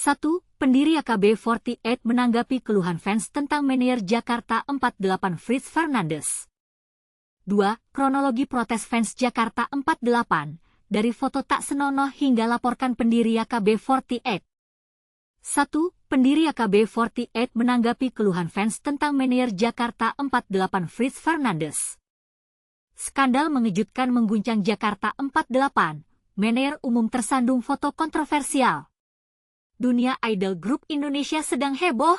1. Pendiri AKB48 menanggapi keluhan fans tentang manajer Jakarta 48 Fritz Fernandes. 2. Kronologi protes fans Jakarta 48, dari foto tak senonoh hingga laporkan pendiri AKB48. 1. Pendiri AKB48 menanggapi keluhan fans tentang manajer Jakarta 48 Fritz Fernandes. Skandal mengejutkan mengguncang Jakarta 48, manajer umum tersandung foto kontroversial. Dunia idol grup Indonesia sedang heboh.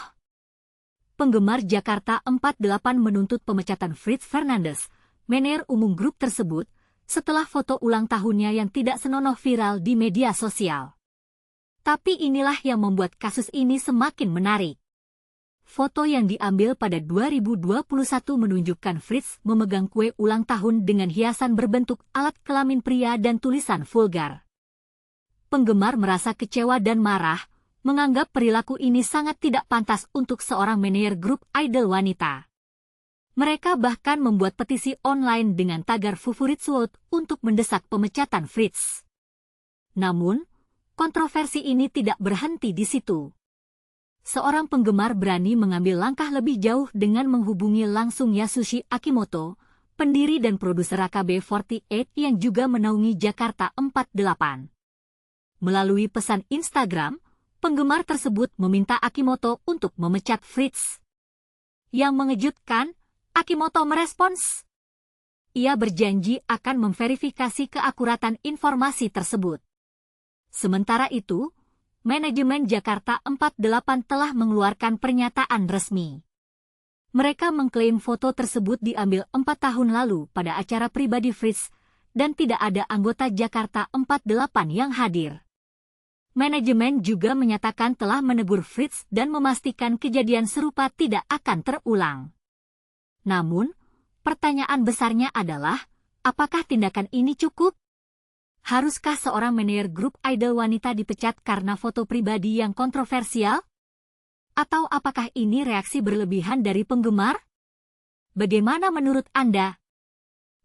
Penggemar Jakarta 48 menuntut pemecatan Fritz Fernandes, manajer umum grup tersebut, setelah foto ulang tahunnya yang tidak senonoh viral di media sosial. Tapi inilah yang membuat kasus ini semakin menarik. Foto yang diambil pada 2021 menunjukkan Fritz memegang kue ulang tahun dengan hiasan berbentuk alat kelamin pria dan tulisan vulgar. Penggemar merasa kecewa dan marah, menganggap perilaku ini sangat tidak pantas untuk seorang manajer grup idol wanita. Mereka bahkan membuat petisi online dengan tagar Fufuritswoot untuk mendesak pemecatan Fritz. Namun, kontroversi ini tidak berhenti di situ. Seorang penggemar berani mengambil langkah lebih jauh dengan menghubungi langsung Yasushi Akimoto, pendiri dan produser AKB48 yang juga menaungi Jakarta 48. Melalui pesan Instagram, penggemar tersebut meminta Akimoto untuk memecat Fritz. Yang mengejutkan, Akimoto merespons. Ia berjanji akan memverifikasi keakuratan informasi tersebut. Sementara itu, manajemen Jakarta 48 telah mengeluarkan pernyataan resmi. Mereka mengklaim foto tersebut diambil 4 tahun lalu pada acara pribadi Fritz dan tidak ada anggota Jakarta 48 yang hadir. Manajemen juga menyatakan telah menegur Fritz dan memastikan kejadian serupa tidak akan terulang. Namun, pertanyaan besarnya adalah, apakah tindakan ini cukup? Haruskah seorang manajer grup idol wanita dipecat karena foto pribadi yang kontroversial? Atau apakah ini reaksi berlebihan dari penggemar? Bagaimana menurut Anda?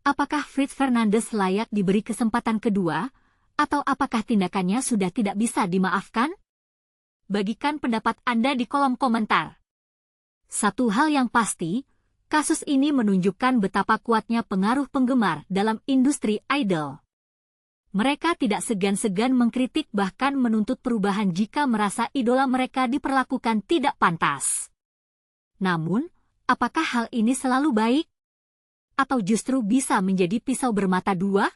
Apakah Fritz Fernandes layak diberi kesempatan kedua? Atau apakah tindakannya sudah tidak bisa dimaafkan? Bagikan pendapat Anda di kolom komentar. Satu hal yang pasti, kasus ini menunjukkan betapa kuatnya pengaruh penggemar dalam industri idol. Mereka tidak segan-segan mengkritik bahkan menuntut perubahan jika merasa idola mereka diperlakukan tidak pantas. Namun, apakah hal ini selalu baik? Atau justru bisa menjadi pisau bermata dua?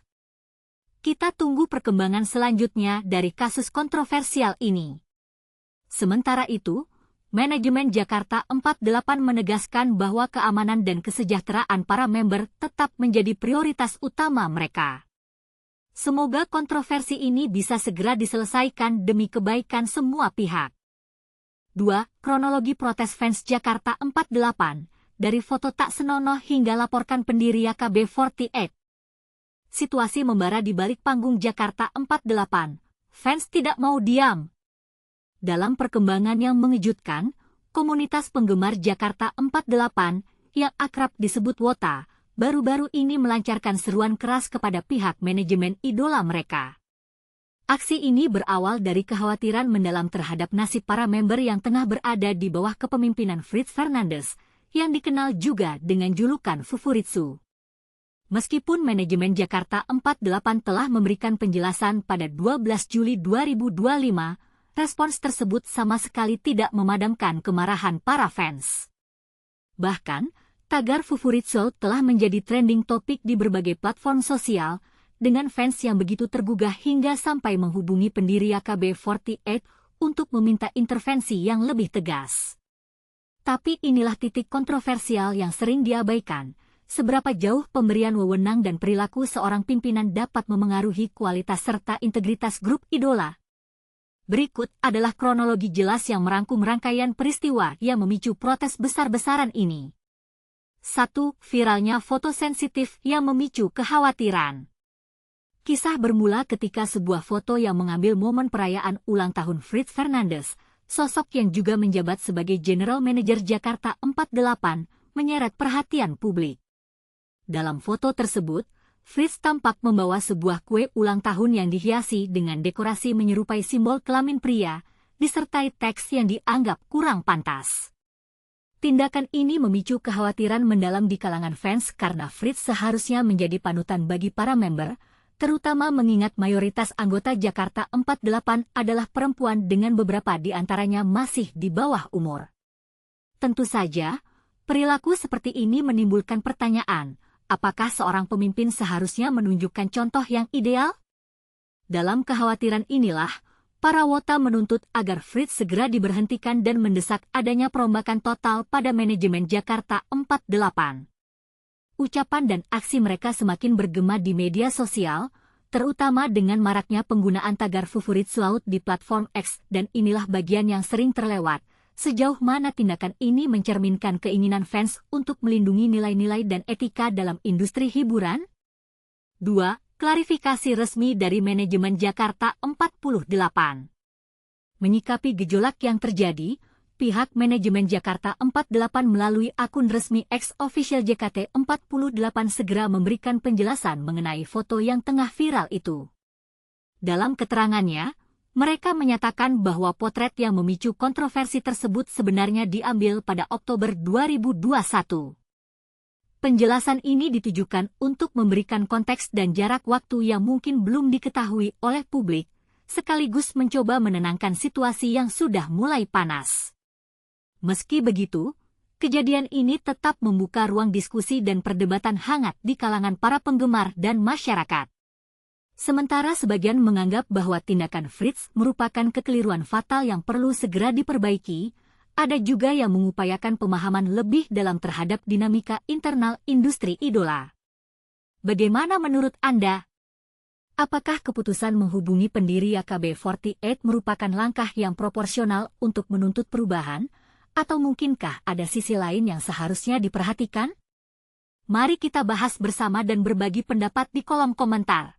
Kita tunggu perkembangan selanjutnya dari kasus kontroversial ini. Sementara itu, manajemen Jakarta 48 menegaskan bahwa keamanan dan kesejahteraan para member tetap menjadi prioritas utama mereka. Semoga kontroversi ini bisa segera diselesaikan demi kebaikan semua pihak. 2. Kronologi protes fans Jakarta 48, dari foto tak senonoh hingga laporkan pendiri AKB48. Situasi membara di balik panggung Jakarta 48. Fans tidak mau diam. Dalam perkembangan yang mengejutkan, komunitas penggemar Jakarta 48 yang akrab disebut WOTA, baru-baru ini melancarkan seruan keras kepada pihak manajemen idola mereka. Aksi ini berawal dari kekhawatiran mendalam terhadap nasib para member yang tengah berada di bawah kepemimpinan Fritz Fernandes, yang dikenal juga dengan julukan Fufuritsu. Meskipun manajemen Jakarta 48 telah memberikan penjelasan pada 12 Juli 2025, respons tersebut sama sekali tidak memadamkan kemarahan para fans. Bahkan, tagar Fufuritsu telah menjadi trending topik di berbagai platform sosial, dengan fans yang begitu tergugah hingga sampai menghubungi pendiri AKB48 untuk meminta intervensi yang lebih tegas. Tapi inilah titik kontroversial yang sering diabaikan. Seberapa jauh pemberian wewenang dan perilaku seorang pimpinan dapat memengaruhi kualitas serta integritas grup idola? Berikut adalah kronologi jelas yang merangkum rangkaian peristiwa yang memicu protes besar-besaran ini. 1. Viralnya foto sensitif yang memicu kekhawatiran. Kisah bermula ketika sebuah foto yang mengambil momen perayaan ulang tahun Fritz Fernandes, sosok yang juga menjabat sebagai General Manager Jakarta 48, menyeret perhatian publik. Dalam foto tersebut, Fritz tampak membawa sebuah kue ulang tahun yang dihiasi dengan dekorasi menyerupai simbol kelamin pria, disertai teks yang dianggap kurang pantas. Tindakan ini memicu kekhawatiran mendalam di kalangan fans karena Fritz seharusnya menjadi panutan bagi para member, terutama mengingat mayoritas anggota Jakarta 48 adalah perempuan dengan beberapa di antaranya masih di bawah umur. Tentu saja, perilaku seperti ini menimbulkan pertanyaan, apakah seorang pemimpin seharusnya menunjukkan contoh yang ideal? Dalam kekhawatiran inilah, para wota menuntut agar Fritz segera diberhentikan dan mendesak adanya perombakan total pada manajemen Jakarta 48. Ucapan dan aksi mereka semakin bergema di media sosial, terutama dengan maraknya penggunaan tagar Favoritsu Laut di platform X, dan inilah bagian yang sering terlewat. Sejauh mana tindakan ini mencerminkan keinginan fans untuk melindungi nilai-nilai dan etika dalam industri hiburan? 2. Klarifikasi resmi dari manajemen Jakarta 48. Menyikapi gejolak yang terjadi, pihak manajemen Jakarta 48 melalui akun resmi X Official JKT48 segera memberikan penjelasan mengenai foto yang tengah viral itu. Dalam keterangannya, mereka menyatakan bahwa potret yang memicu kontroversi tersebut sebenarnya diambil pada Oktober 2021. Penjelasan ini ditujukan untuk memberikan konteks dan jarak waktu yang mungkin belum diketahui oleh publik, sekaligus mencoba menenangkan situasi yang sudah mulai panas. Meski begitu, kejadian ini tetap membuka ruang diskusi dan perdebatan hangat di kalangan para penggemar dan masyarakat. Sementara sebagian menganggap bahwa tindakan Fritz merupakan kekeliruan fatal yang perlu segera diperbaiki, ada juga yang mengupayakan pemahaman lebih dalam terhadap dinamika internal industri idola. Bagaimana menurut Anda? Apakah keputusan menghubungi pendiri AKB48 merupakan langkah yang proporsional untuk menuntut perubahan, atau mungkinkah ada sisi lain yang seharusnya diperhatikan? Mari kita bahas bersama dan berbagi pendapat di kolom komentar.